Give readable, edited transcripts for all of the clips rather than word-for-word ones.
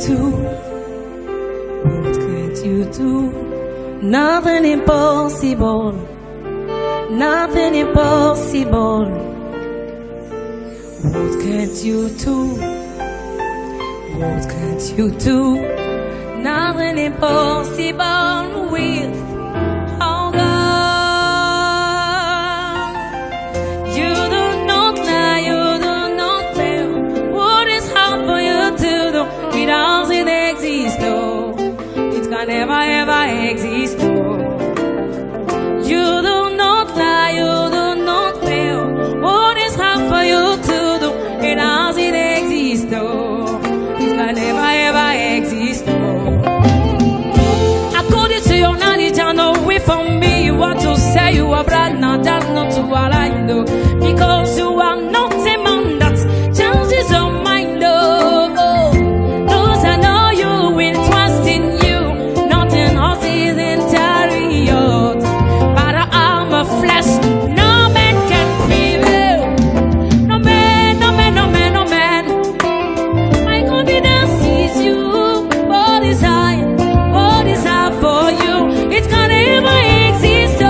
do? What can't you do? Nothing impossible. Nothing impossible. What can't you do? What can't you do? Nothing impossible with our God. You do not lie, you do not fail. What is hard for you to do? It doesn't exist, no. It can never ever exist, no. You do not lie, you do not fail. What is hard for you to do? It doesn't exist, no. It can never ever exist, no. According to your knowledge and away from me, you want to say you are brand now, that's not what I know. Because you are not a man that changes your mind, no. Those I know you will trust in you, not in horses and chariots. But I'm a flesh, no man can prevail. No man, no man, no man, no man. My confidence is you. What is high for you? It can never exist. Oh,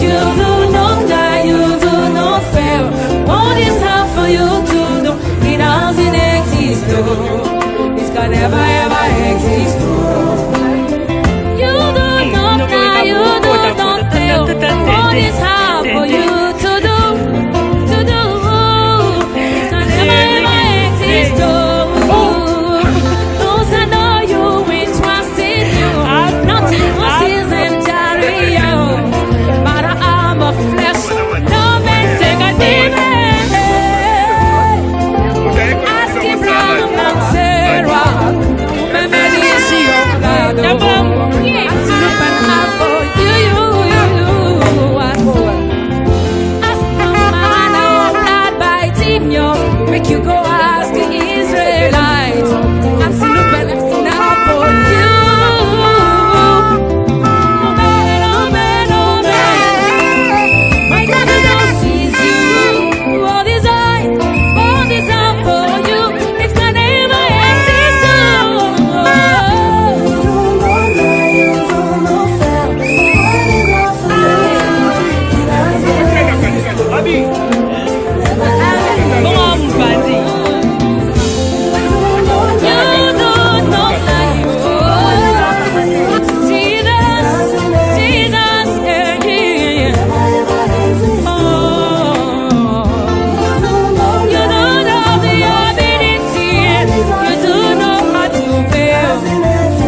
you do not die, you do not fail. What is hard for you to do? It doesn't exist. Oh, it can never ever exist. Oh, you do not die, you do not fail. What is hard for you to do? To do, it can never ever exist. Oh, those I know you will trust in you, not in horses and chariots. But I'm a flesh, no man can defend. Ask Abraham and Sarah, remember the issue of God. I'm to look and out for you. Ask the man of blood by Timaeus, make you go ask the Israelites. I'm to look and out for you. Oh man, oh man, oh man. My confidence is you. What is I for you? It can never exist.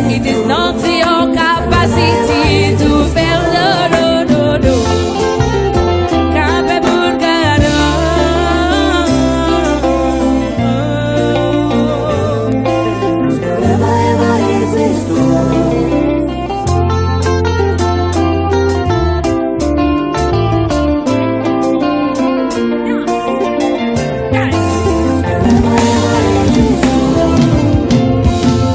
It is not your capacity to fail, no, no, no. Capable God, never ever exist.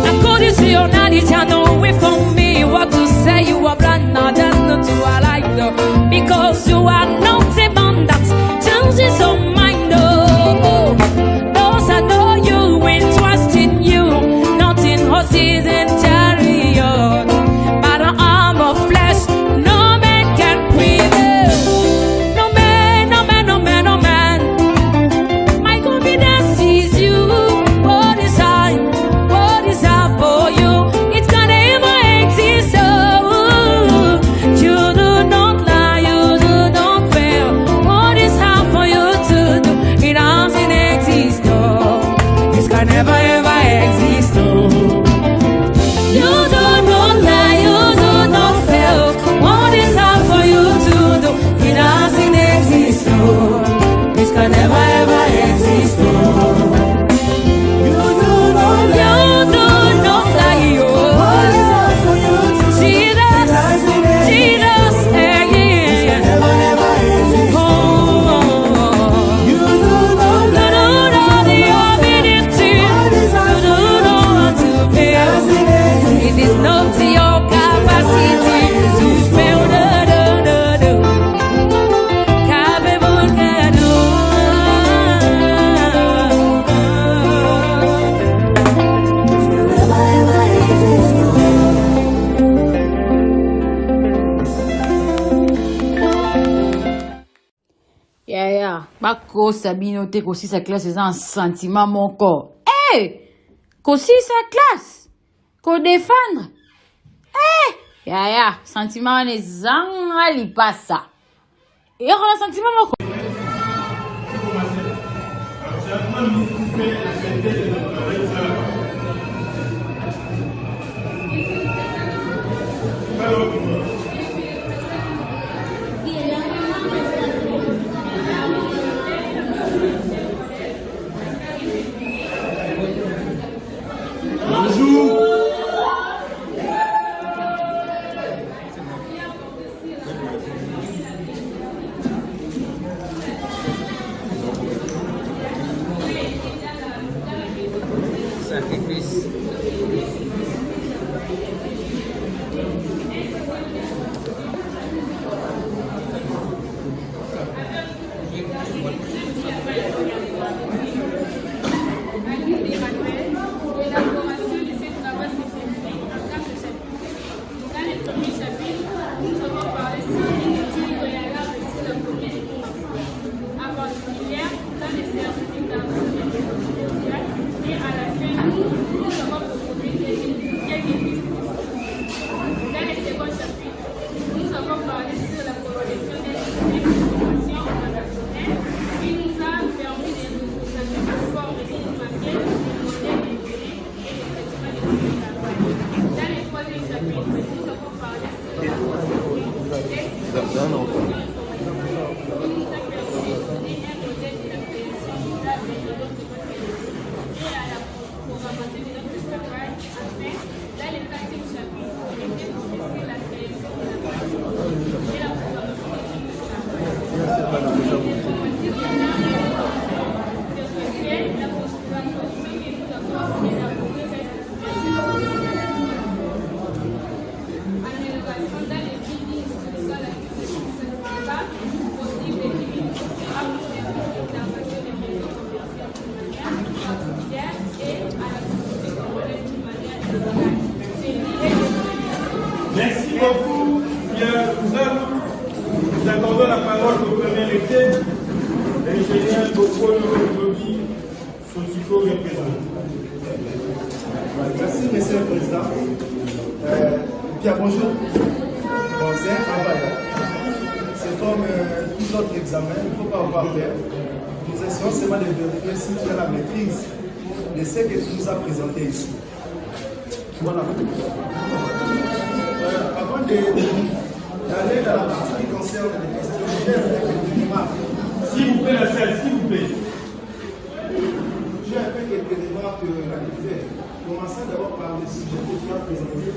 According to your knowledge and away from me, what to say you are brand now, that's not what I know. Because you are not a man that changes your mind, no. Those I know you will trust in you, not in horses and chariots. But I'm a flesh, no man can prevail. No man, no man, no man, no man. My confidence is you. What is high for you? It can never exist. Oh, you do not lie, you do not fail. What is hard for you to do? It doesn't exist. Oh, it can never ever exist. Oh, Bako Sabino te aussi sa classe c'est un sentiment mon corps. Aussi sa classe. Ko défendre. Ya sentiment ne zanga li passa. Et on a sentiment mon corps. Bonjour. Sacrifice. Merci beaucoup. Nous accordons la parole au premier lecteur, l'ingénieur Bokolo Lobi, Sotiko représentant. Merci, Monsieur le Président. Bien, bonjour. Bon, c'est un travail. C'est comme tout autre examen, il ne faut pas avoir peur. Nous essayons seulement de vérifier si tu as la maîtrise de ce que tu nous as présenté ici. Voilà. Avant d'aller dans la partie qui concerne les questions, je vais faire quelques remarques. S'il vous plaît, la salle, s'il vous plaît. J'ai fait quelques remarques à faire. Commençons d'abord par le sujet que tu as présenté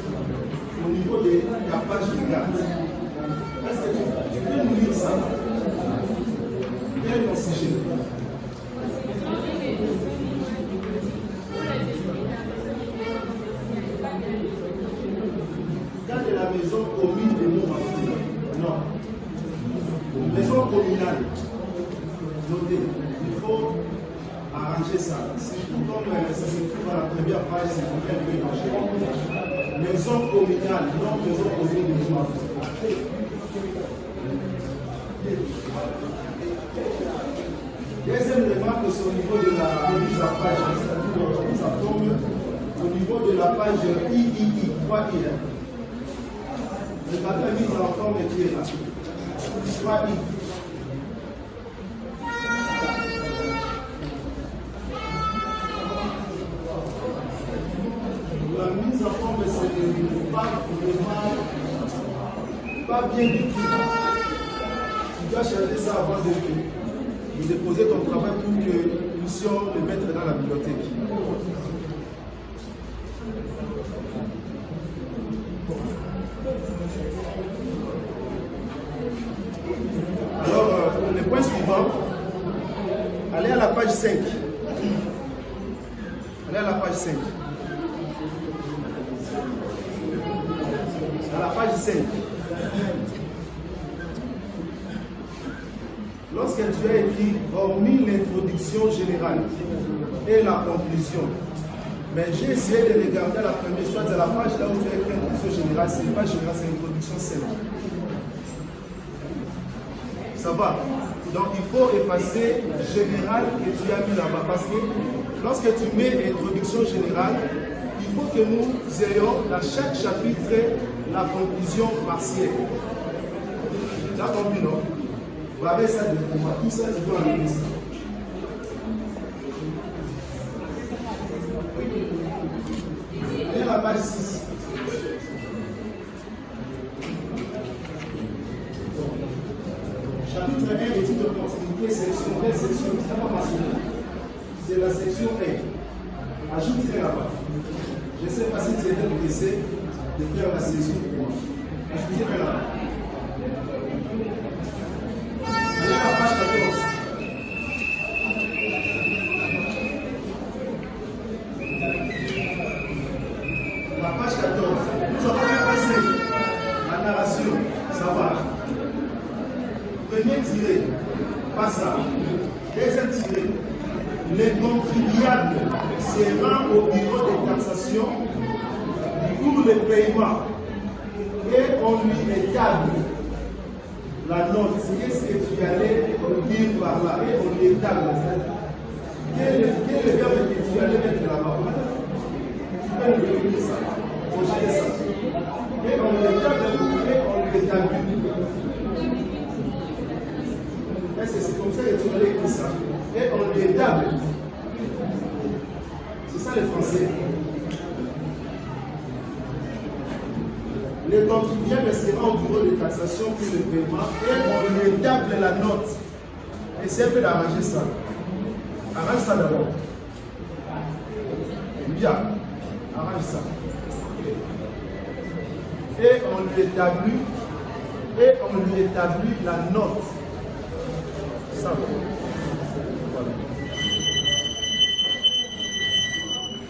au niveau de la page de garde. Est-ce que tu peux nous lire ça? Quel est ton sujet? Dans de la maison commune de Montmartre. Non. Maison communale. Notez, il faut arranger ça. Surtout comme ça se trouve à la première page, c'est un peu mélangé. Maison communale, non maison commune de Montmartre. Deuxième remarque, c'est au niveau de la mise en page, c'est-à-dire ça tombe au niveau de la page III, 3I. Le papier mise en forme qui est là. 3I. La mise en forme, c'est pas vraiment pas bien du tout. Tu dois chercher ça avant de déposer ton travail pour que nous puissions le mettre dans la bibliothèque. Alors, le point suivant, allez à la page 5. Allez à la page 5. À la page 5. Lorsque tu as écrit, hormis l'introduction générale et la conclusion, mais j'ai essayé de regarder la première, soit à la page là où tu as écrit l'introduction générale, ce n'est pas générale, c'est l'introduction simple. Ça va. Donc il faut effacer général que tu as mis là-bas. Parce que lorsque tu mets introduction générale, il faut que nous ayons dans chaque chapitre la conclusion partielle. Tu as compris, non? Vous avez ça de pour moi. Tout ça, tu dois enlever ça. Et la page 6. Chapitre 1, étude de continuité, section. Quelle section? C'est pas mentionné. C'est la section 1. Ajoute-les là-bas. Je ne sais pas si tu étais intéressé de faire la section pour moi. Ajoutez-les là-bas. Allez à la page 14. La page 14. Nous avons passé la narration. Ça va. Premier tiré. Pas ça. Deuxième tiré. Les contribuables se rendent au bureau de taxation pour le paiement et on lui établit la note. Qu'est-ce que tu allais dire par là? Et on lui établit. Quel est le verbe que tu allais mettre là-bas? Tu peux nous définir ça. Projeter ça. Et on lui établit. Est-ce que c'est comme ça que tu allais écrire ça? Et on lui établit. C'est ça le français. Le contribuable sera au bureau de taxation pour le paiement et on lui établit la note. Essayez un peu d'arranger ça. Arrange ça d'abord. Bien. Arrange ça. Et on lui établit la note. Ça va.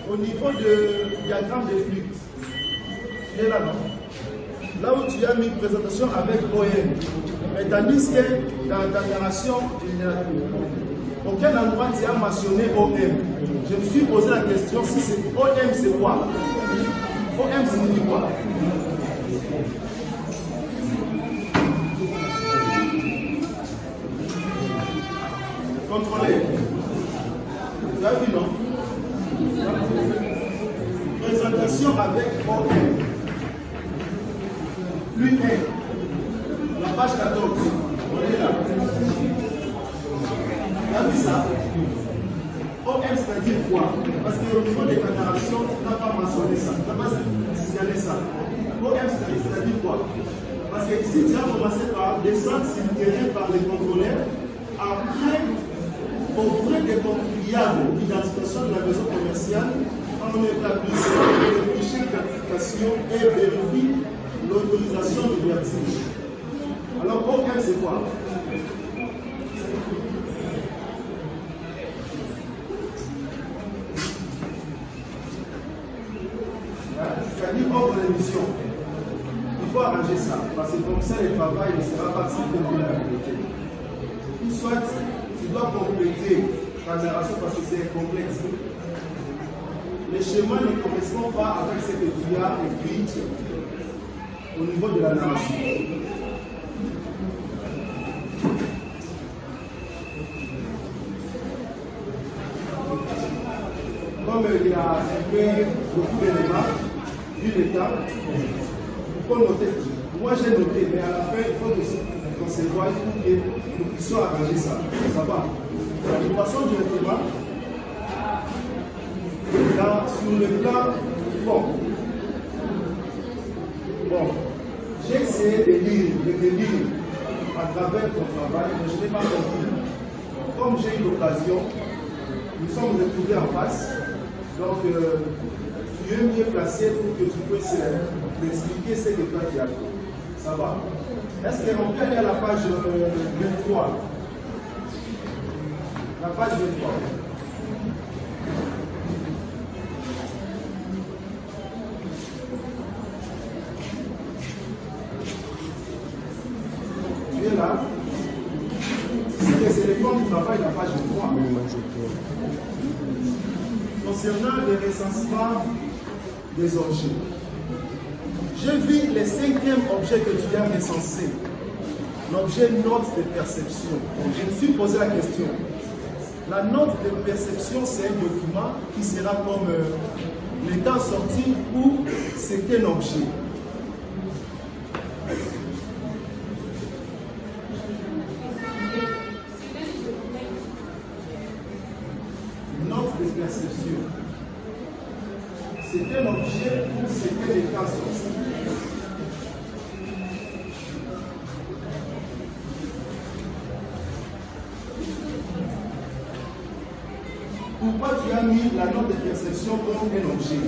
Au niveau du diagramme de flux, il est là, non? Là où tu as mis présentation avec OM, mais tandis que dans ta narration, aucun endroit tu as mentionné OM. Je me suis posé la question si c'est OM, c'est quoi? OM signifie quoi? Contrôlez. Vous avez vu, non? Présentation avec OM. Plus 1. La page 14. On est là. Vous avez vu ça? OM, c'est-à-dire quoi? Parce qu'au niveau de ta narration, tu n'as pas mentionné ça. Tu n'as pas signalé ça. OM, c'est-à-dire quoi? Parce que ici, tu as commencé par descendre sur le terrain par les contrôleurs. Après, auprès des contribuables d'identification de la maison commerciale, on établit le fichier d'identification et vérifie l'autorisation de vertige. Alors, OM, c'est quoi? C'est-à-dire ordre de mission. Il faut arranger ça, parce que comme ça, le travail ne sera pas si complété. Ou soit, tu dois compléter ta narration parce que c'est complexe. Les schémas ne correspondent pas avec ce que tu as écrit au niveau de la narration. Comme il y a beaucoup d'éléments, vu l'état, il faut noter. Moi j'ai noté, mais à la fin, il faut qu'on se voie pour que nous puissions arranger ça. Ça va. Nous passons directement sur le plan fond. Bon, j'ai essayé de lire à travers ton travail, mais je n'ai pas compris. Comme j'ai eu l'occasion, nous sommes retrouvés en face. Donc, tu es mieux placé pour que tu puisses m'expliquer ce que toi tu as fait. Ça va. Est-ce qu'on peut aller à la page 23? La page 23. Tu es là. C'est les formes du travail, la page 23. Concernant le recensement des objets. J'ai vu les 5e objets que tu as recensés. L'objet note de perception. Donc, je me suis posé la question. La note de perception, c'est un document qui sera comme l'état sorti ou c'est un objet. Note de perception. C'est un objet ou c'est un état sorti. Pourquoi tu as mis la note de perception comme un objet?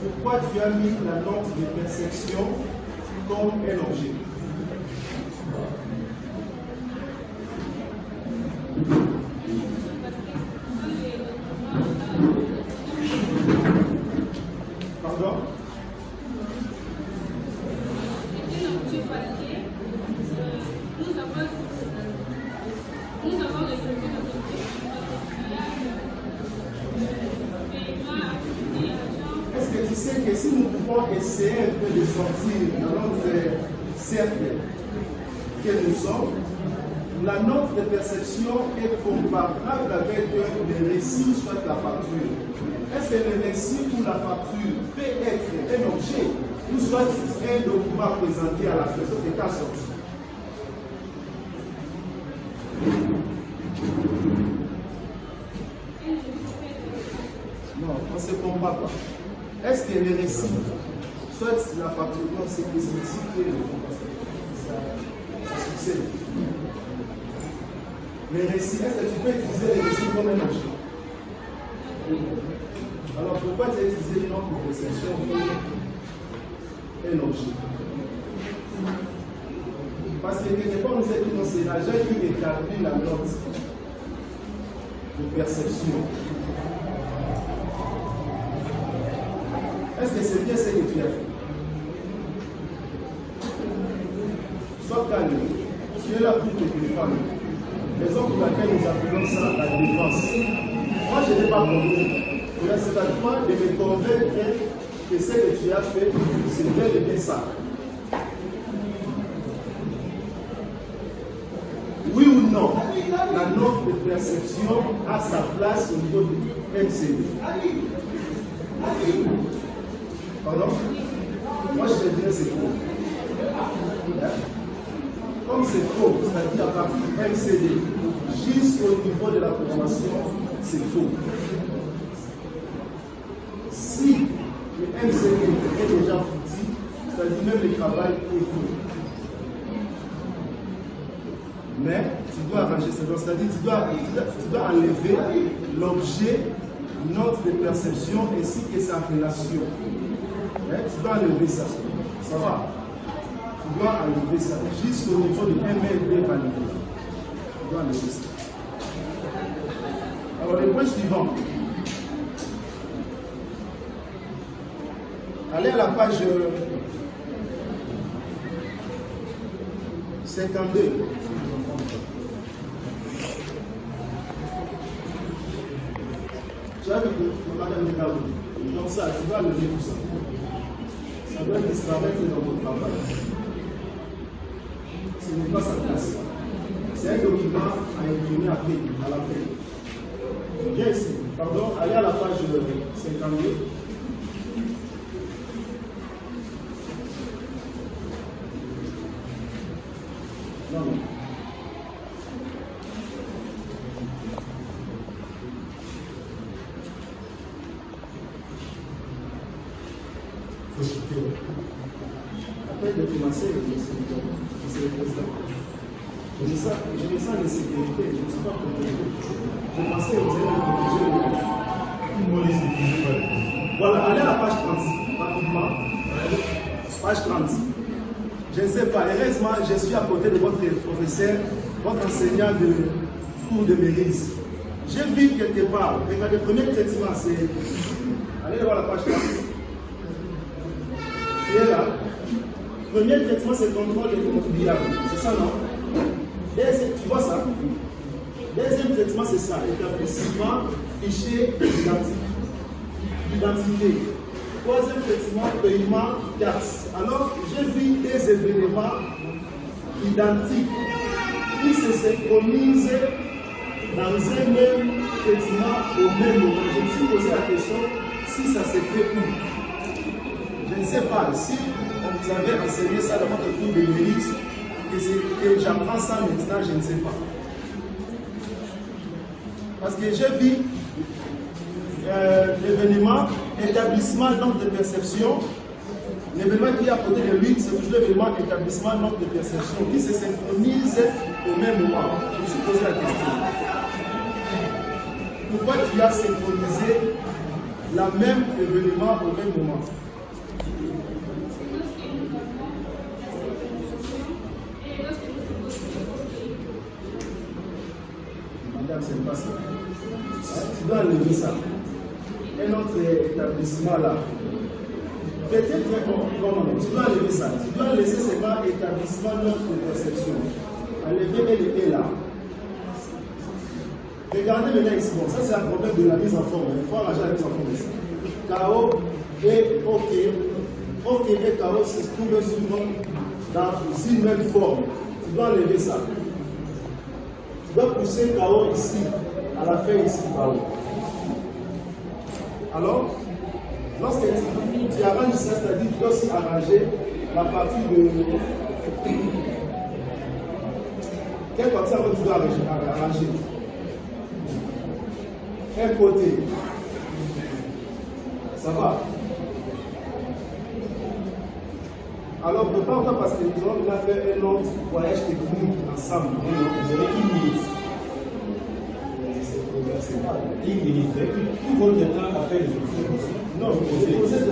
Pourquoi tu as mis la note de perception comme un objet? Pardon? Est-ce que tu sais que si nous pouvons essayer un peu de sortir dans notre cercle que nous sommes, la note de perception est comparable avec le récit, soit la facture. Est-ce que le récit ou la facture peut être un objet ou soit un document présenté à la personne qui est sorti? Non, on ne se comprend pas. Est-ce que le récit, soit la facture, c'est que c'est ici que ça succède? Le récit, est-ce que tu peux utiliser le récit comme un objet? Alors pourquoi tu as utilisé une note de perception comme un objet? Parce que quelque part, nous avons dit c'est l'agent qui établit la note de perception. Est-ce que c'est bien ce que tu as fait? Sois calme, tu es là pour te défendre. Raison pour laquelle nous appelons ça la défense. Moi, je n'ai pas compris. C'est à toi de me convaincre que ce que tu as fait, c'est bien de bien ça. Oui ou non, la note de perception a sa place au niveau du MCD. Pardon? Moi, je te dirais c'est faux. Comme c'est faux, c'est-à-dire à partir du MCD jusqu'au niveau de la programmation, c'est faux. Si le MCD est déjà foutu, c'est-à-dire même le travail est fou. Mais tu dois arranger ça, c'est-à-dire tu dois enlever l'objet, note de perception ainsi que sa relation. Tu dois enlever ça. Ça va? Tu dois enlever ça jusqu'au niveau du MLB validé. Tu dois enlever ça. Alors le point suivant. Allez à la page 52. Tu as vu que Madame Migaro, donc ça, tu dois lever tout ça. Ça doit disparaître dans votre travail. Ce n'est pas sa place. C'est un document à imprimer après, à la fin. Viens ici. Pardon, allez à la page 52. Non, non. Après de commencer, c'est le président. Je me sens en insécurité, je ne suis pas protégé. Je pensais que vous allez me protéger. Voilà, allez à la page 30, rapidement. Page 30. Je ne sais pas, heureusement, je suis à côté de votre professeur, votre enseignant de cours de mairie. J'ai vu quelque part, regardez, le premier traitement, c'est. Allez voir la page 30. Qui est là? Premier traitement, c'est le contrôle des contribuables. C'est ça, non? Tu vois ça? Deuxième traitement, c'est ça. Établissement, fichier, identité. Troisième traitement, paiement, carte. Alors, j'ai vu des événements identiques qui se synchronisent dans un même traitement au même moment. Je me suis posé la question si ça se fait où. Je ne sais pas. Si on vous avait enseigné ça dans votre cours de mérite, que j'apprends ça maintenant, je ne sais pas. Parce que j'ai vu l'événement établissement nombre de perception. L'événement qui est à côté de lui, c'est toujours l'événement établissement nombre de perception qui se synchronise au même moment. Je me suis posé la question. Pourquoi tu as synchronisé la même événement au même moment? Madame, c'est pas ça. Tu dois enlever ça. Un autre établissement là. Peut-être comment tu dois enlever ça. Tu dois laisser seulement établissement notre perception. Enlever L et là. Regardez maintenant ici. Bon, ça c'est un problème de la mise en forme. Il faut arranger la mise en forme ici. KO et OK. OK et KO se trouvent souvent dans une même forme. Tu dois enlever ça. Tu dois pousser KO ici. À la fin ici, KO. Alors, lorsque tu arranges ça, c'est-à-dire tu dois aussi arranger la partie de. Quelle partie tu dois arranger? Un côté. Ça va? Alors, prépare-toi parce que nous allons faire un autre voyage technique ensemble. Vous avez une minute. Une minute. Tout votre temps à faire les choses. Non, vous posez des questions.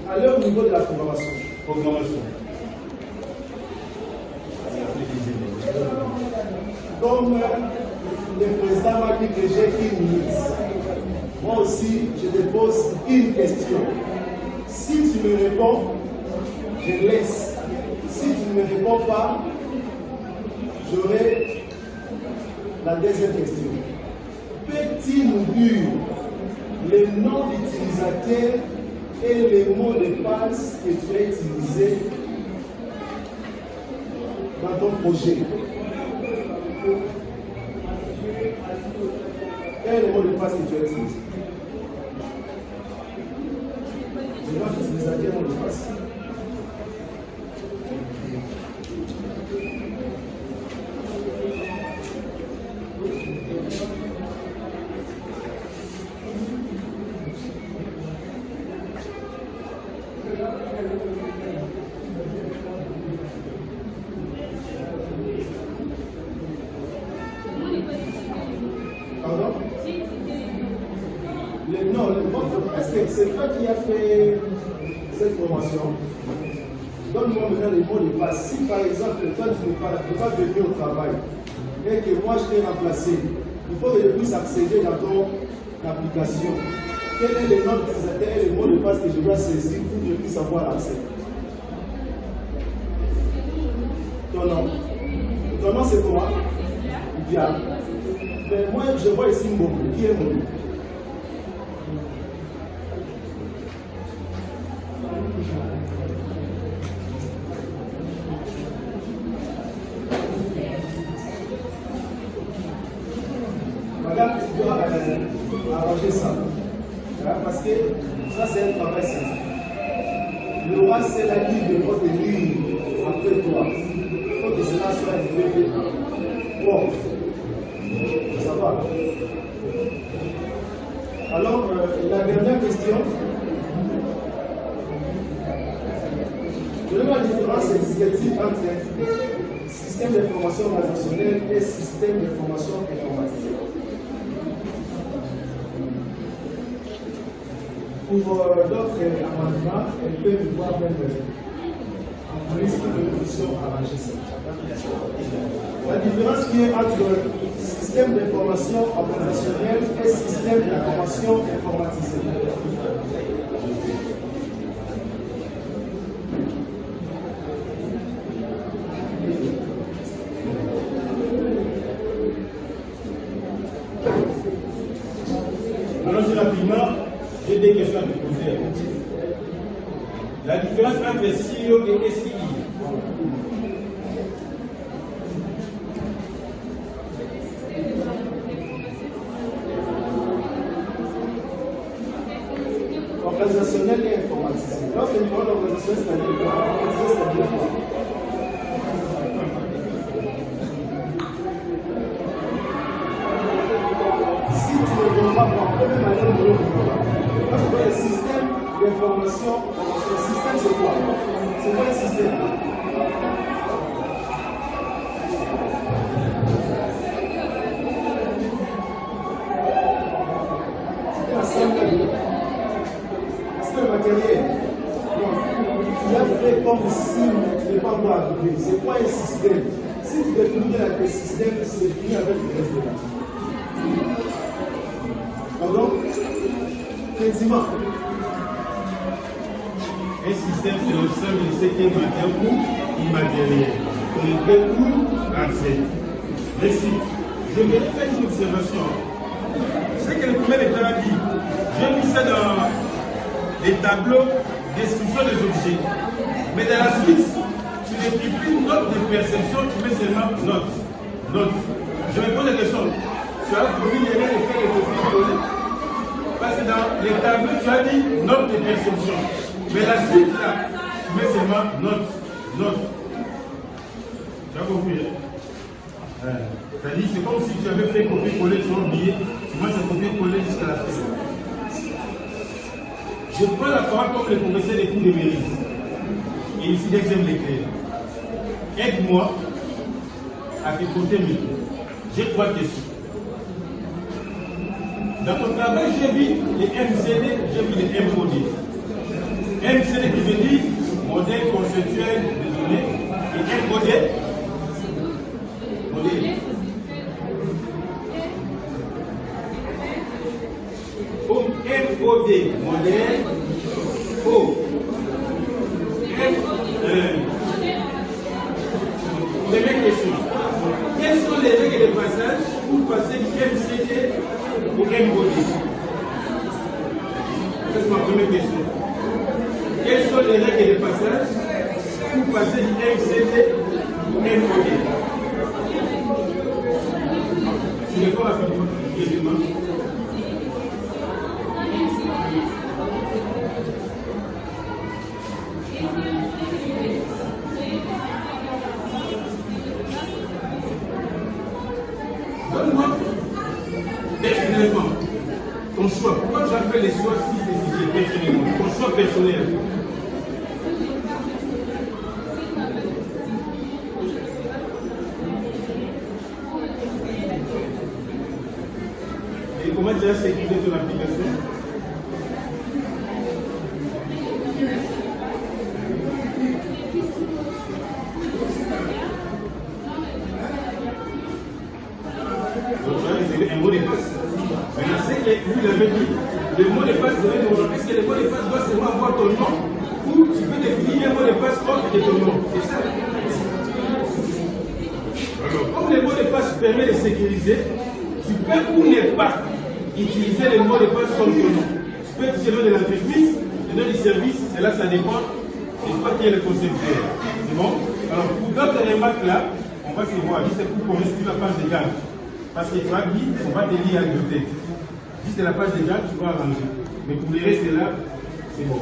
Allez au niveau de la programmation. Comme le président m'a dit que j'ai une minute, moi aussi je te pose une question. Si tu me réponds, je laisse. Si tu ne me réponds pas, j'aurai la deuxième question. Peux-tu nous dire le nom d'utilisateur et les mots de passe que tu as utilisés dans ton projet? Quel est le mot de passe que tu as utilisé? Le nom d'utilisateur et le mot de passe. C'est toi qui as fait cette formation. Donne-moi maintenant les mots de passe. Si par exemple, toi tu ne peux pas venir au travail et que moi je t'ai remplacé, il faut que je puisse accéder dans ton application. Quel est le nom d'utilisateur et le mot de passe que je dois saisir pour que je puisse avoir accès? Ton nom. Ton nom c'est quoi? Bien. Mais moi je vois ici Mboku. Qui est Mboku? Madame, tu dois arranger ça. Parce que ça, c'est un travail scientifique. Le roi, c'est la ligne de votre ligne après toi. Il faut que cela soit développé. Bon, ça va. Alors, la dernière question. Quelle est la différence significative entre système d'information organisationnelle et système d'information informatisée? Pour d'autres amendements, elles peuvent voir même en risque de pollution arranger ça. La différence qui est entre système d'information organisationnel et système d'information informatisé. Allons-y rapidement, j'ai des questions à vous poser. La différence entre SIO et SII. Organisationnel et informatisé. Lorsque nous parlons d'organisationnel, c'est-à-dire quoi? Informatisé, c'est-à-dire quoi? Si tu ne donnes pas, on peut même aller au boulot. Parce que le système d'information, le système c'est quoi? C'est quoi le système? C'est un matériel. Donc, tu as fait comme si tu n'es pas encore arrivé. C'est quoi un système? Si tu définis avec le système, c'est fini avec le reste de la vie. Pardon? Quasiment. Un système, c'est le seul de ce qui est matériel ou immatériel. Concret ou abstrait. Merci. Je vais faire une observation. C'est que le premier état a dit, j'ai mis ça dans les tableaux description des objets. Mais dans la suite, tu n'écris plus note de perception, tu mets seulement note. Note. Je me pose la question. Tu as promis de faire les copies-coller. Parce que dans les tableaux, tu as dit note de perception. Mais la suite là, tu mets seulement note. Note. Tu as compris? C'est-à-dire, c'est comme si tu avais fait copier-coller sur un billet, tu manges un copier-coller jusqu'à la fin. Je prends la parole comme le professeur des cours de mérite. Et ici, dès que j'aime l'écrire. Aide-moi à écouter mes cours. J'ai 3 questions. Dans ton travail, j'ai vu les MCD, j'ai vu les MOD. MCD qui veut dire modèle conceptuel de données et MOD. Modèle. MOD, modèle, O. Première question. Quelles sont les règles de passage pour passer du MCD au MOD? C'est ma première question. Quelles sont les règles de passage pour passer du MCD au MOD? Tu réponds rapidement. Donne-moi personnellement ton choix. Pourquoi tu as fait les choix si spécifiques personnellement? Ton choix personnel. Et comment tu as sécurisé ton application? Un mot de passe. Maintenant, c'est que vous l'avez dit, le mot de passe doit être ton nom. Est-ce que le mot de passe doit seulement avoir ton nom ou tu peux définir un mot de passe autre que ton nom? C'est ça. Alors, comme le mot de passe permet de sécuriser, tu peux ou ne pas utiliser le mot de passe comme ton nom. Tu peux utiliser le nom de l'entreprise, le nom du service, et là ça dépend de quoi qui est le concepteur. C'est bon? Alors, pour d'autres remarques là, on va se voir, juste pour correspondre la page de garde. Parce que tu as dit, on va te lire avec le texte. Si c'est la page de garde, tu vas arranger. Mais pour les restes là, c'est bon.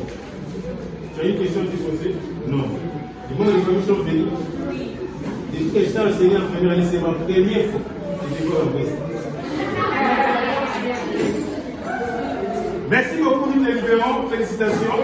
Tu as une question de poser? Non. Les mots de commission venus. Les trucs que je t'ai enseigné en première année, c'est ma première fois. C'est quoi en fait? Merci beaucoup, nous délibérons. Félicitations.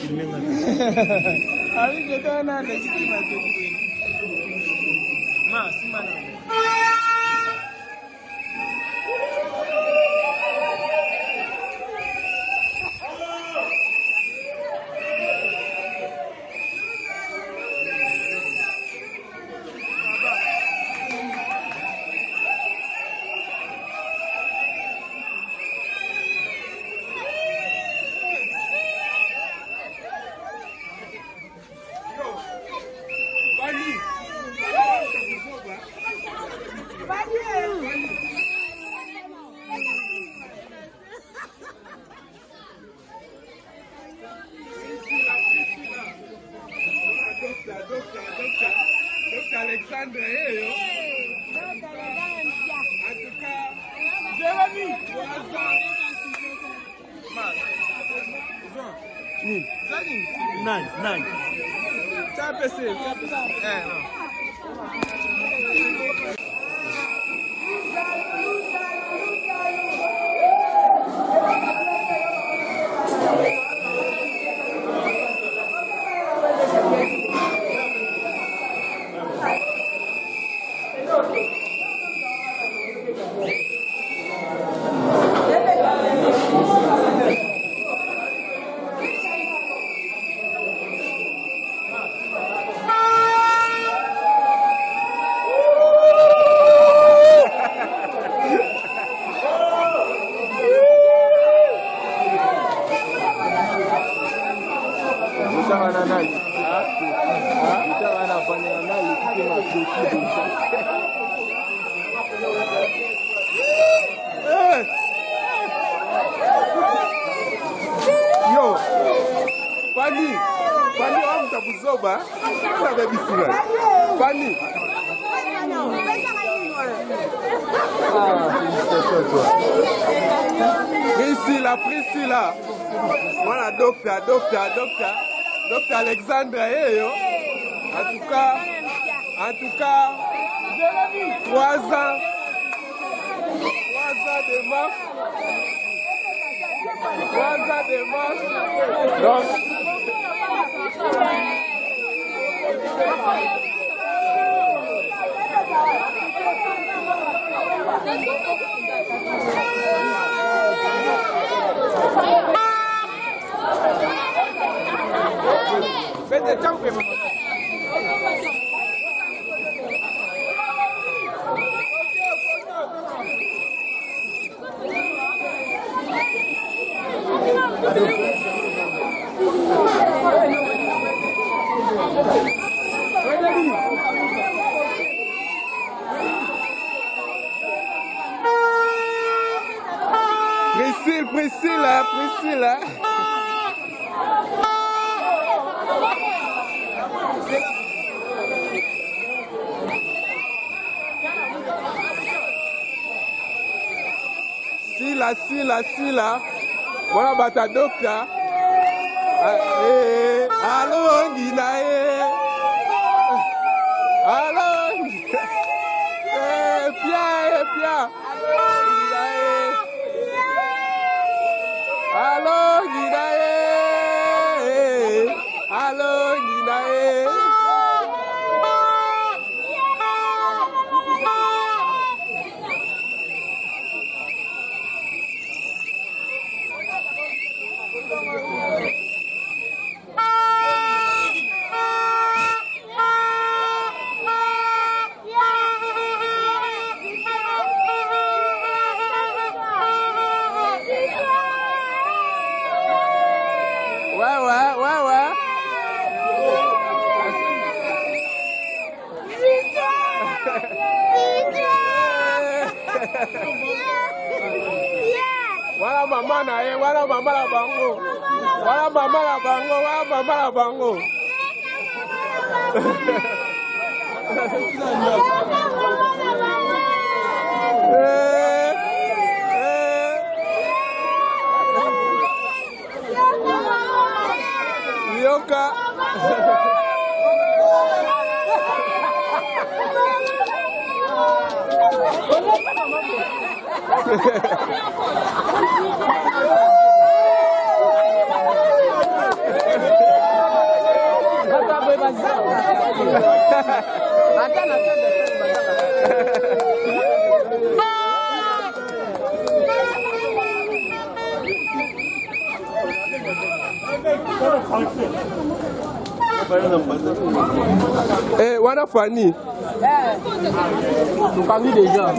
filmer ma Ah oui, je donne un esprit ma vie. Ma, si ma. Alexandre, en tout cas, Jérémy, Nine. tu as passé. Yo, Fanny, on t'a bouzoba, ça va bien. Fanny. Priscilla. Voilà, docteur Alexandre, en tout cas, 3 ans de marche. 3 ans de marche. Donc, vete champe, mamá. Priscilla. Sila. Voilà, bata docteur. Allô, Ngina. Allô, Pia. Allô, Ngina. Ouais. Wala mama na ye, wala mama la bango. Yoka. Eh, wana Fanny. Tu parles déjà.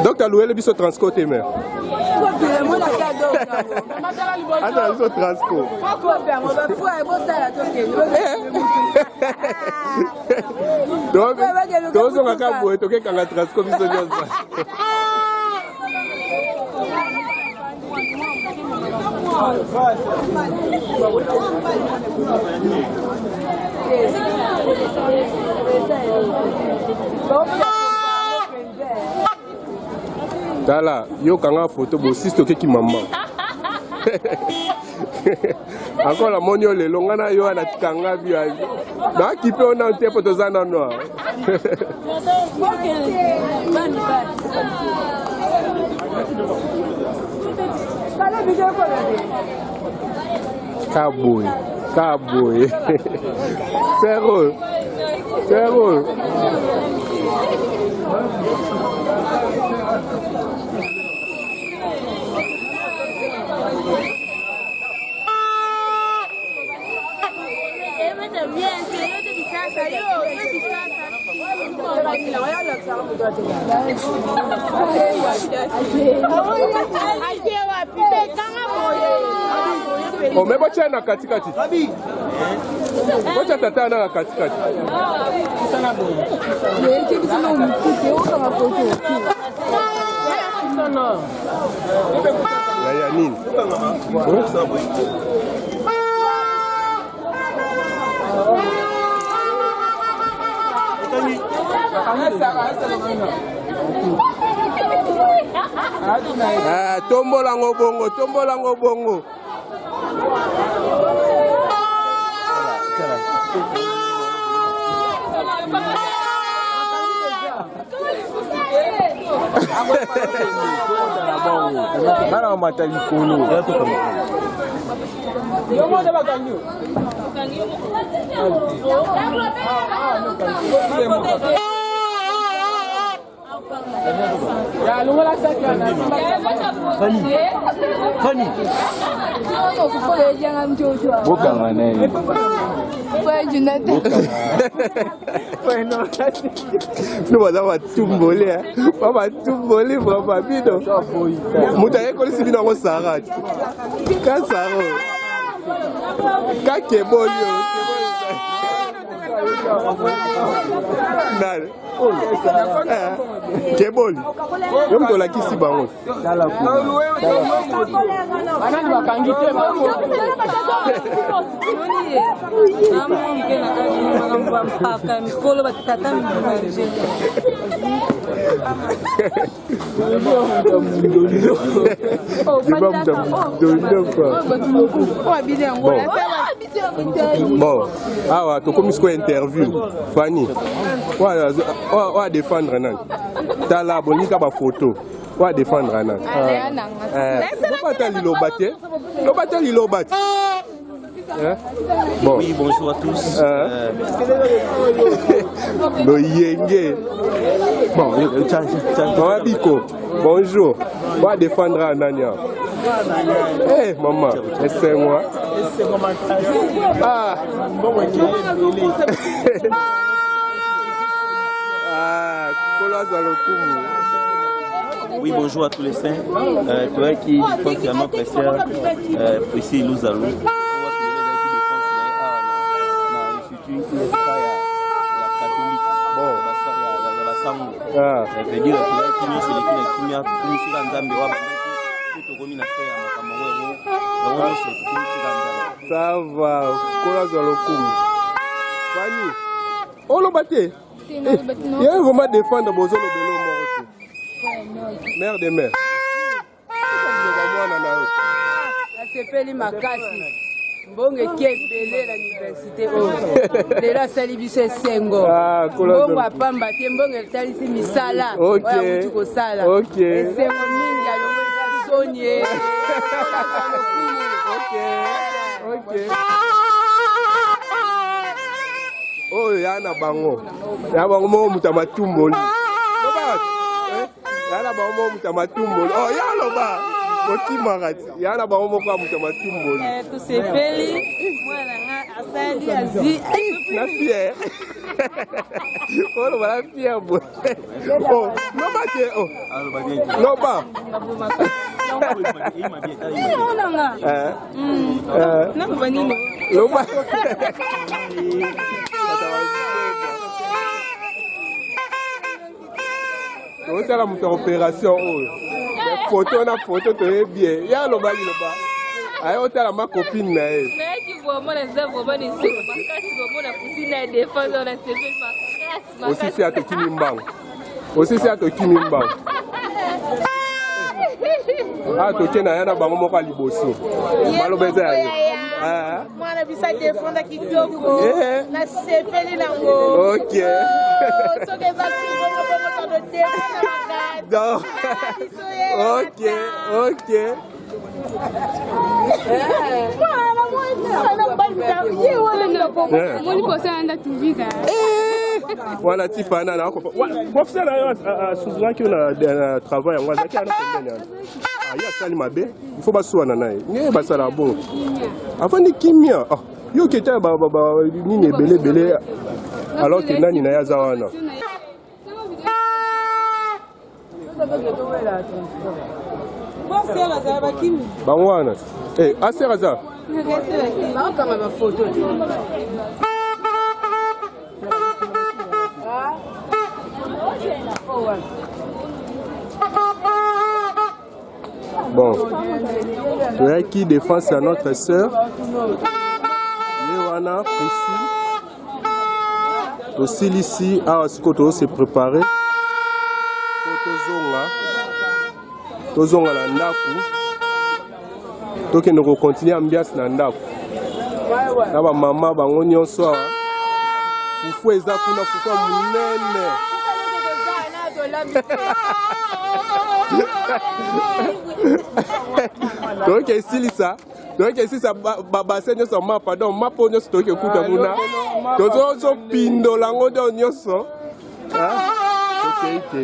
Donc, tu as loué le biso transco tes mères. Attends, biso transco. Donc, tu as un peu de transco biso nyonso. Tala, yo kanga photo bo sisto ke ki maman. Encore la monio le longana yo na kanga bia. Na ki pe on a un tempo to zana no. Kaboy, kaboy. Zéro. Zéro. Oh, mais bocha na katikati. Bocha tata na katikati. Ya nini? Ah, tombola ngobongo, tombola ngobongo. Para matar ikulu. Nous va tumboler, on va tumboler vraiment bido. Mutaye ko si bino ngo sarati. Ka saro. Ka kebolio. Nale. Keboli. Yo mtola kisi bango. Dala ku. Anani bakangite bango. Bon, ah, tu commis quoi interview, Fanny? On va défendre nan. T'as la bonne photo. On va défendre nan. Bon. Oui, bonjour à tous. Le yenge. Bon, bonjour. On va défendre Anania. Eh, maman, laissez-moi. Ah. Oui, bonjour à tous les saints. Toi qui défends à notre frère, ici nous allons. Ça va, Fanny, on l'a battu. Il y a vraiment défendre Bozolo Belo Moroto. Mère de mère. Asepeli makasi. Mbonge kebele na université o. Lela sali biso esengo. Ah, kolo. Mbongo apamba te mbonge talisi misala. Ok. Oya mutu ko sala. Ok. Esengo mingi alongo eza sonye. Ok. Oh, yana bango. Ya bango mo mutamatumboli. Loba. Yana bango mo mutamatumboli. Oh, ya loba. Boti marati. Yana bango mo kwa mutamatumboli. Tusepeli mwana nga asali azi. Na fier. Oh, loba la fier bo. Oh, loba te. Oh. Loba. Loba. On sera mon opération. Photo na photo to est bien. Ya loba loba. Ayo otala ma copine na ye. Mais qui voit moi les œuvres bonnes ici. Makasi bomona kusina défense on a CV makasi. Aussi c'est à Tokini Mbang. Aussi c'est à Tokini Mbang. Ah Tokina yana bango moko liboso. Malobeza ya. Ah. Mwana bisa defenda kitoko. Na sepeli nango. OK. Soke va bongo bongo to defenda makasi. OK. OK. Voilà tipa na ko. Professeur na souvent que na travail en wazaki ana pembeni. Ah ya sali mabe. Il faut baswana naye. Nge basala bon. Avant ni kimia. Ah yo keta ba nini belé alors que nani na ya zawana. Bangwana. Eh, aseraza. Kama mafoto. Bon. Tu as qui défense à notre sœur. Léwana, Priscille. Aussi ici, à Skoto s'est préparé. Tozonga na ndaku. Toke ndoko continuer ambiance na ndaku. Na ba mama bango nyonso awa. Fufu eza kuna fufu munene. Toke silisa. Toke silisa babase nyonso ma pardon mapo nyonso toke kuta kuna. Tozo pindo lango do nyonso. Ok.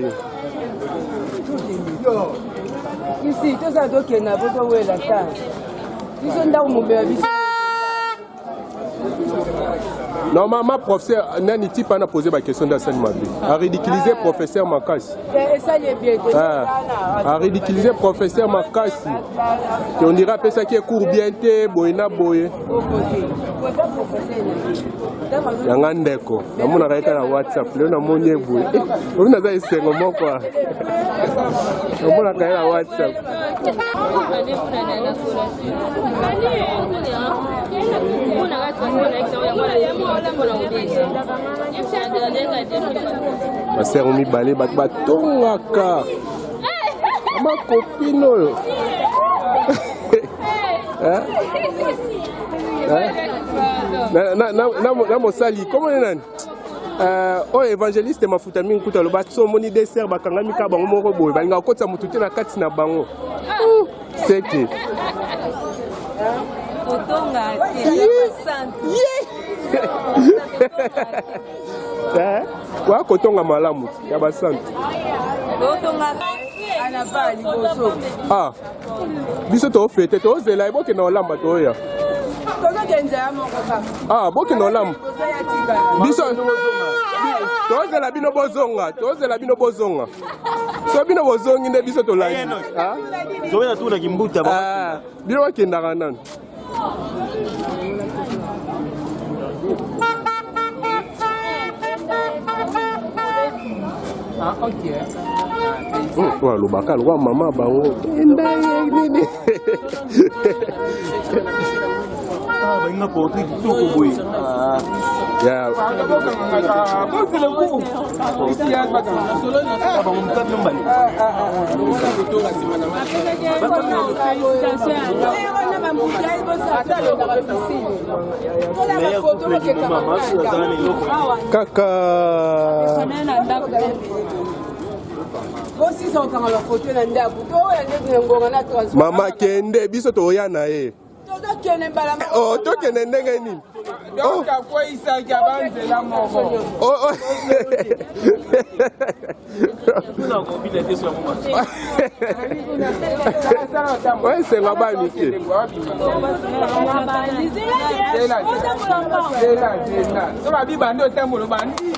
Ici, tout ça doit qu'il y a beaucoup de la taille. Ils sont dans mon bébé. Normalement, professeur Nani Tipa a posé ma question dans cette mabi. A ridiculisé professeur Makassi. A ridiculisé professeur Makassi. On dira que ça qui est court bien, boina boye. Yanga ndeko. Namuna kaika na WhatsApp. Leo na monye boye. On a zaï sengo mokwa. Namuna kaika na WhatsApp. Basser omi balé bat batongaka. Ma copine oyo. Na mosali comment nani? Oh évangéliste mafuta mingi kuta lo batso moni dessert bakangami ka bango moko boye balinga kotsa mutu te na kati na bango. C'est que Kotonga Kwa kotonga malamu ya basante. Kotonga Ah. Biso to fete to zela iboke na olamba to ya. Ah, boke na olamba. Biso to zela bino bozonga. So bino bozongi nde biso to la. Ah. Zoya tu na kimbuta ba. Ah, bino wakendaka nani? Ah, ok. Wa lubaka lwa mama bango. Enda nini? Ah, ba inga portrait tuko boy. Ya. Bon, c'est le coup. Ici, il y a pas de solo. Ah, ba mumta mbali. Kaka. Mama kende biso to ya na e. Oh, to kende ndenge nini? Oh. Oh. Ouais, c'est là-bas, Mickey.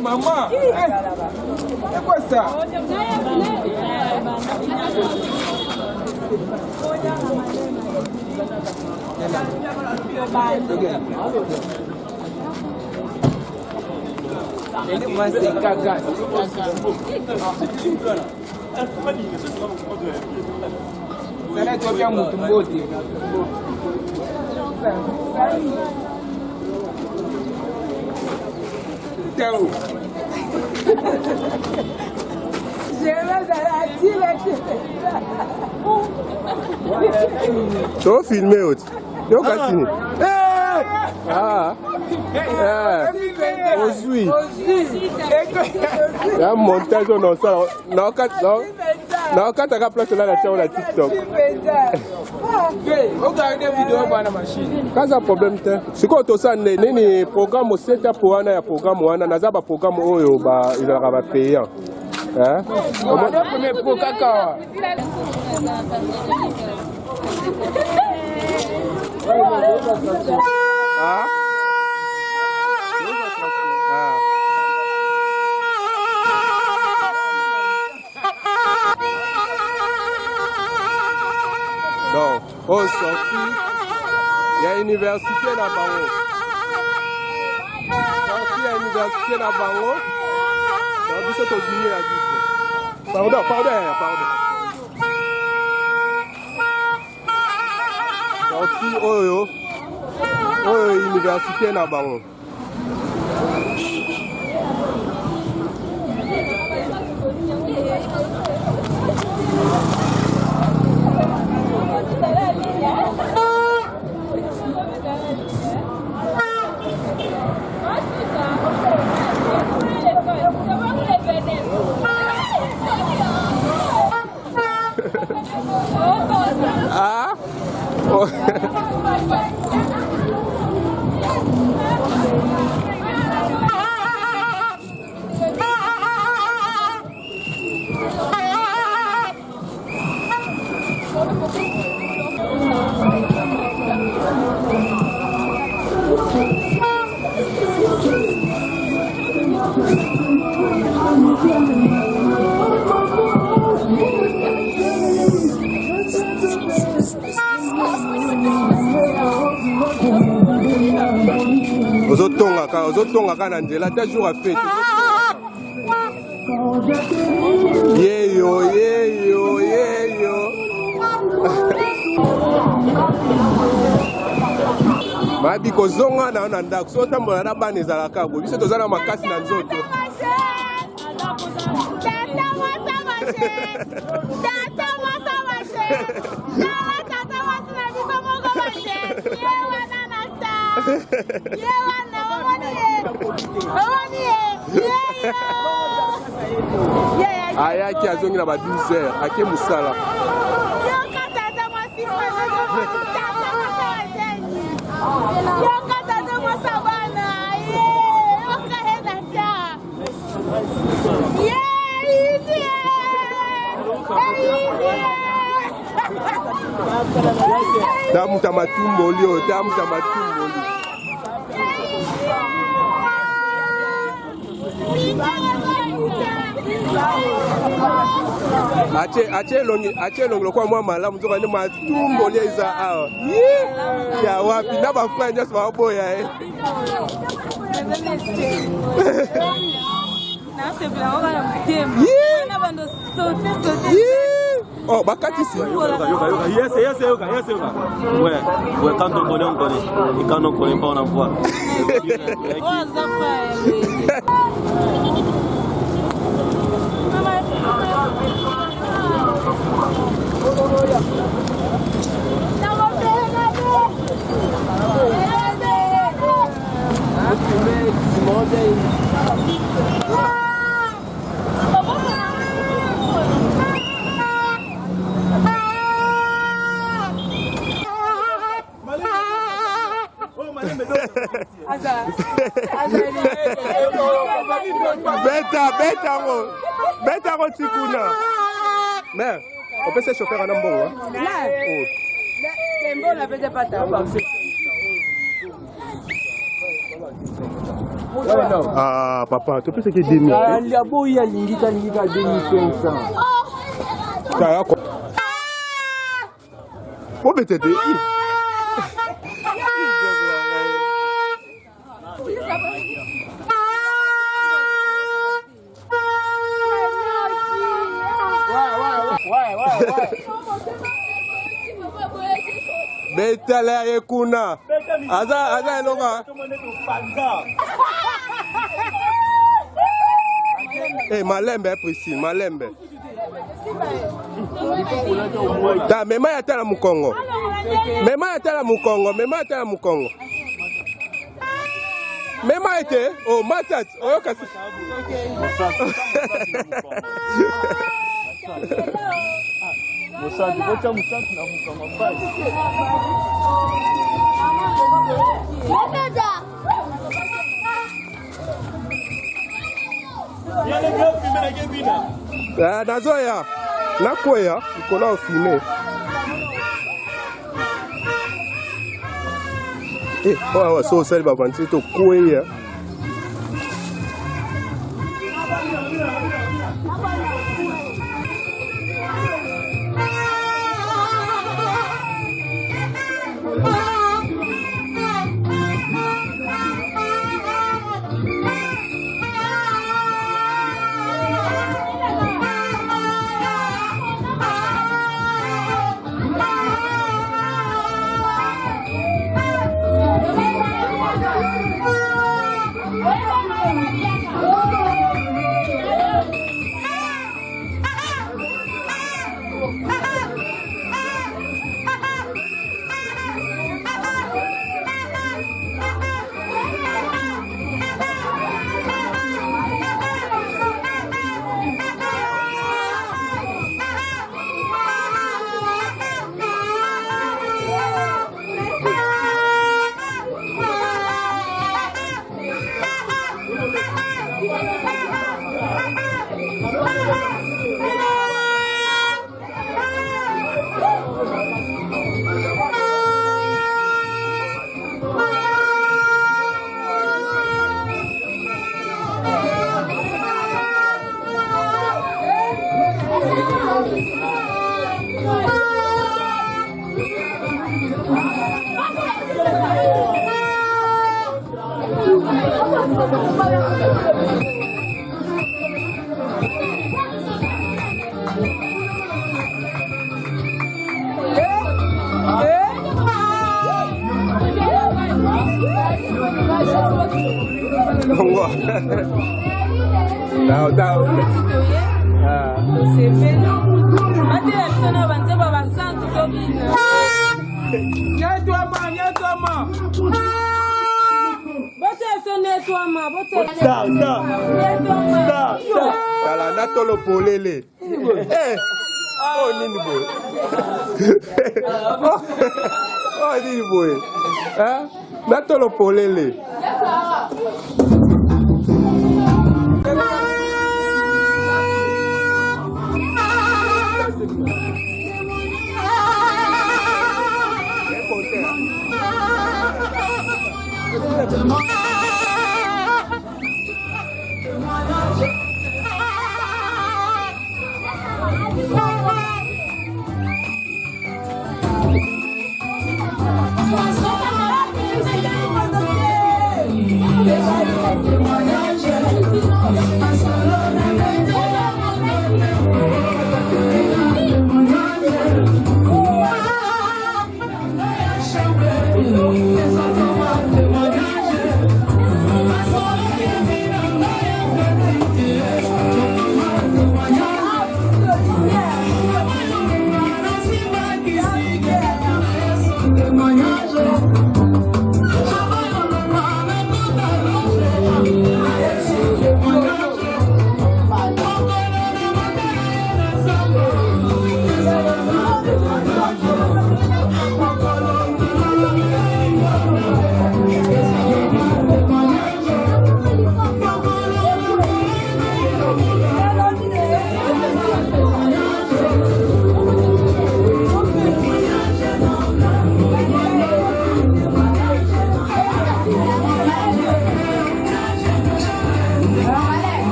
Maman, c'est quoi ça? Moi, c'est caca. Ça va être bien mon beauté. Tu vas filmer aussi. Tu vas filmer. Ah. Aujourd'hui. Il y a un montage dans ça. Non, quand tu as place là, la chaîne TikTok. Regardez vidéo dans la machine. Quand ça problème c'est quoi tout ça nini programme aussi ta pour un programme wana na za ba programme oyo ba izala ba payant. Hein? Comment le premier pro caca? Ah? Donc, au sorti, il y a une université là-bas. Sorti, il y a une université là-bas. Donc, vous êtes au dîner là-dessus. Pardon. Sorti, université là-bas. Ah? Oh. Ozotonga na nzela ta jour a fête. Yeyo. Mabi kozonga na ndako so tambola na bana ezalaka bo biso tozala makasi na nzoto. Ayaki azongi na ba 12h ake musala. Tamu tamatumboli. Ache longo kwa mwa malamu nzoka ni matumboli eza awa. Ya wapi na ba frère nyos ba boya eh. Na c'est bien on va la mettre. Na bando sauter. Oh, bakati si. Yes. Ouais, quand on connaît. Et quand on connaît pas, on envoie. Beta tikuna. Mais on peut se chauffer en ambo. Ah papa, tu peux ce que demi. Il y a beau y a l'ingita 2500. Oh mais t'es Beta la yekuna. Aza elonga. Eh malembe précis, malembe. Ta mema ya tala mukongo. Mema ya tala mukongo, mema ya tala mukongo. Mema ete, oh matat, oh kasi. Mosanti, vocha musanti na mukongo basi. Nazoya, nakoya, ikola ofime. Oh, so sali babanti to koya. Tala natolo polele. Oh nini boy. Oh nini boy. Natolo polele.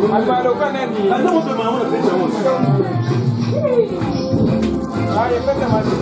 Almaloka nani? Ndio mtu maana pesa moja. Haya pesa moja.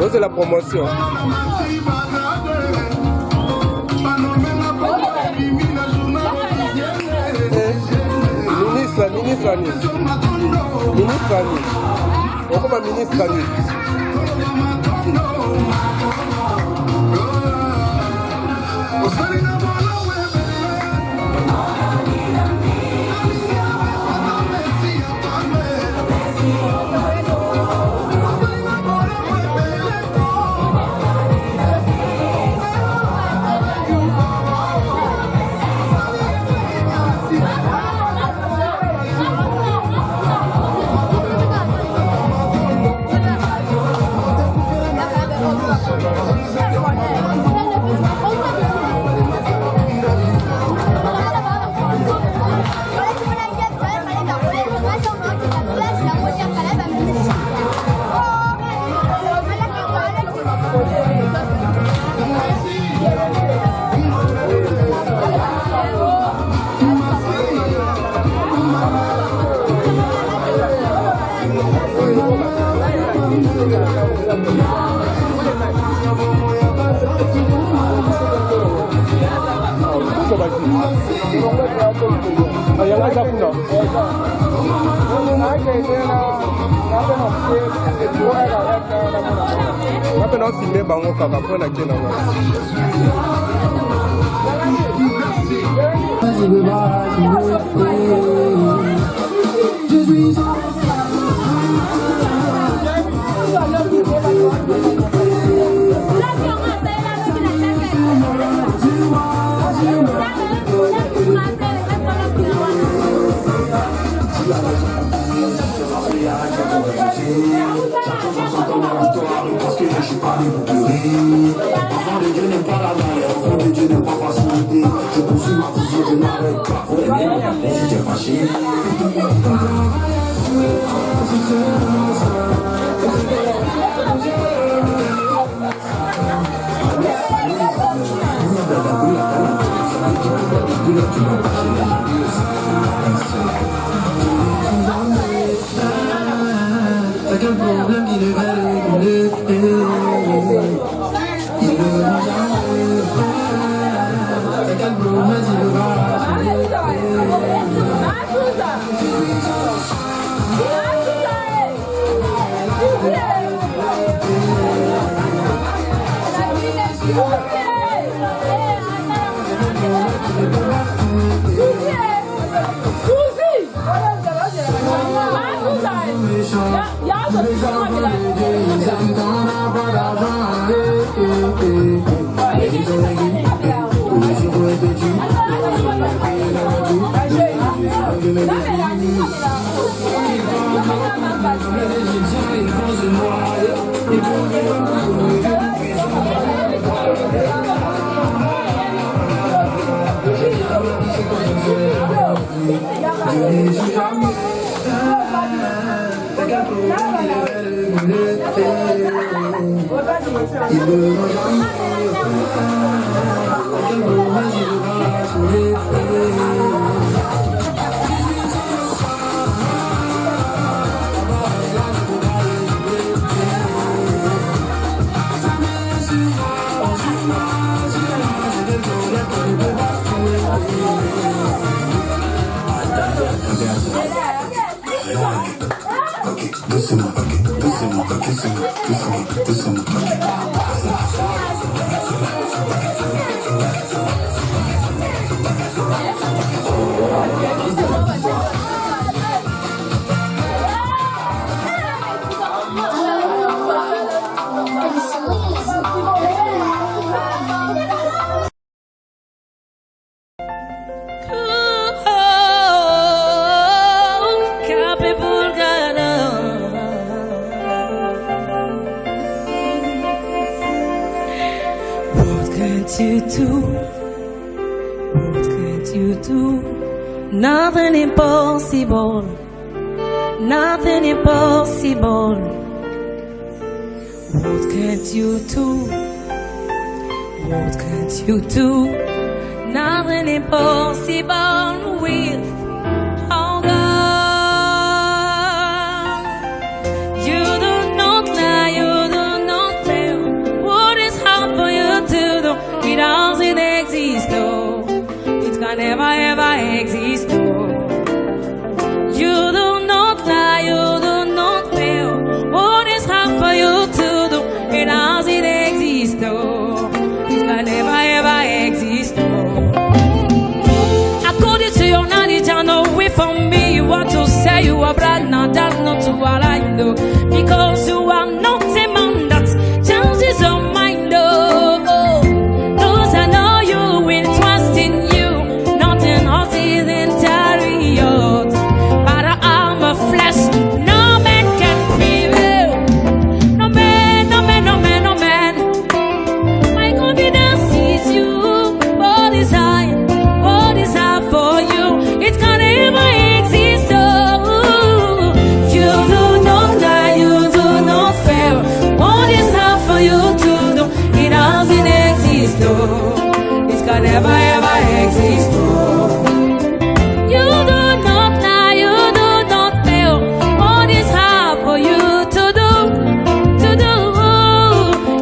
C'est la promotion. Ministre Annie. On comme ministre Annie. Nothing impossible, nothing impossible. What can't you do? What can't you do? Nothing impossible with our God. You do not lie, you do not fail. What is hard for you to do? It doesn't exist, oh. It can never ever exist, oh. You do not lie, you do not fail. What is hard for you to do? It doesn't exist, oh. It can never ever exist, oh. According to your knowledge and It can never ever exist. You do not lie, you do not fail. What is hard for you to do?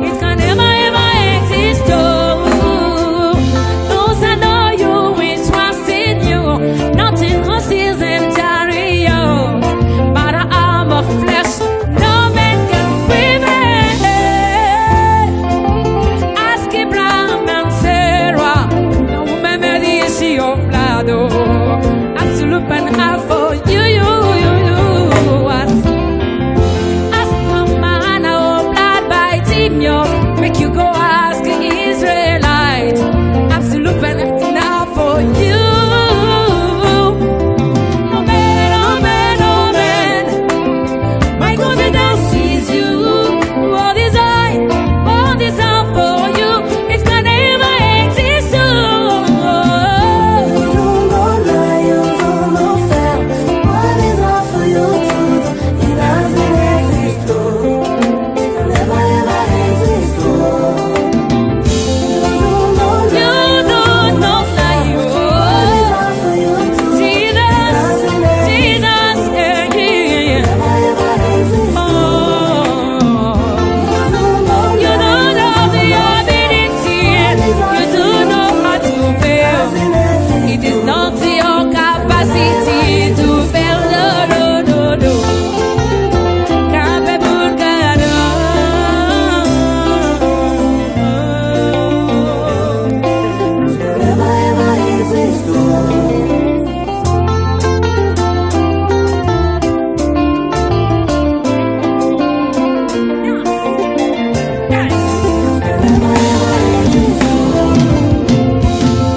It can never ever exist. Those I know you will trust in you. Nothing horses and chariot, but an arm of flesh. No man can prevail. Ask Abraham and Sarah. No woman made the issue of blood. Absolute and half for you. Ask Mama of blood by Timaeus. Make you go ask Israelite. Absolute and half for you. No man. My confidence is you. What is I for you? It can never exist. You do not lie, you do not fail. What is hard for you to do? It doesn't exist. It can never ever exist. You do not lie, You do not lie. what is hard for you to do? Jesus, yeah. Never ever exist. Oh. You do not You lie, don't know the ability. You do know how to fail. It is not your capacity to fail. No. Capable God. never ever exist.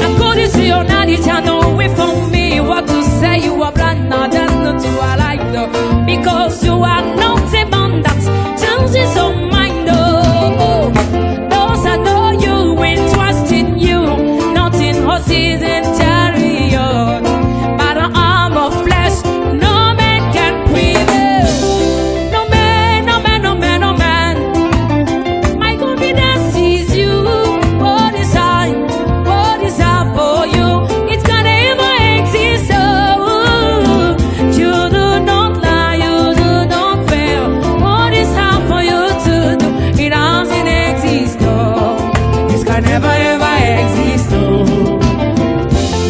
According to your knowledge, I know away from me what to say. You are blind now, that's not you are like though. Because you are not a man that changes your mind. Oh, those I know you will trust in you, not in horses and chariot, but an arm of flesh. No man can prevail. No man. My confidence is you. What is I for you? It can never exist. Oh, you do not lie, you do not fail. What is hard for you to do? It doesn't exist. Oh, it can never ever exist. Oh,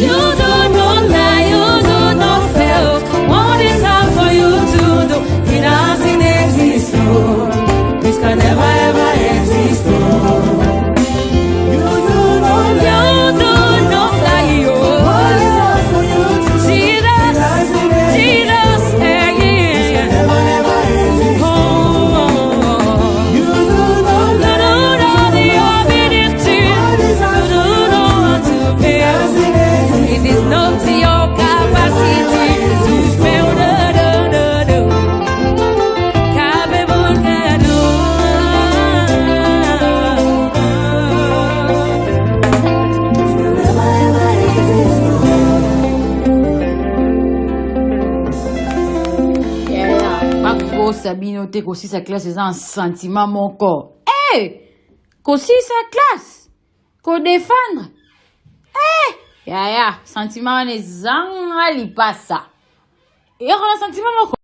you do not lie, you do not fail. What is hard for you to do? It doesn't exist. Oh, it can never ever exist. Oh. You do not lie, You do not lie, what is oh. hard for you to do? Jesus, yeah. Never ever exist. Oh, You do not you lie, don't know the ability. You don't know how to fail. It is not your capacity to fail. No. Capable God, never ever exist. bakokosa bino te kosisa classe eza un sentiment moko kosisa classe kodefendre yaya sentiment wana ezanga lipasa eyaka na sentiment moko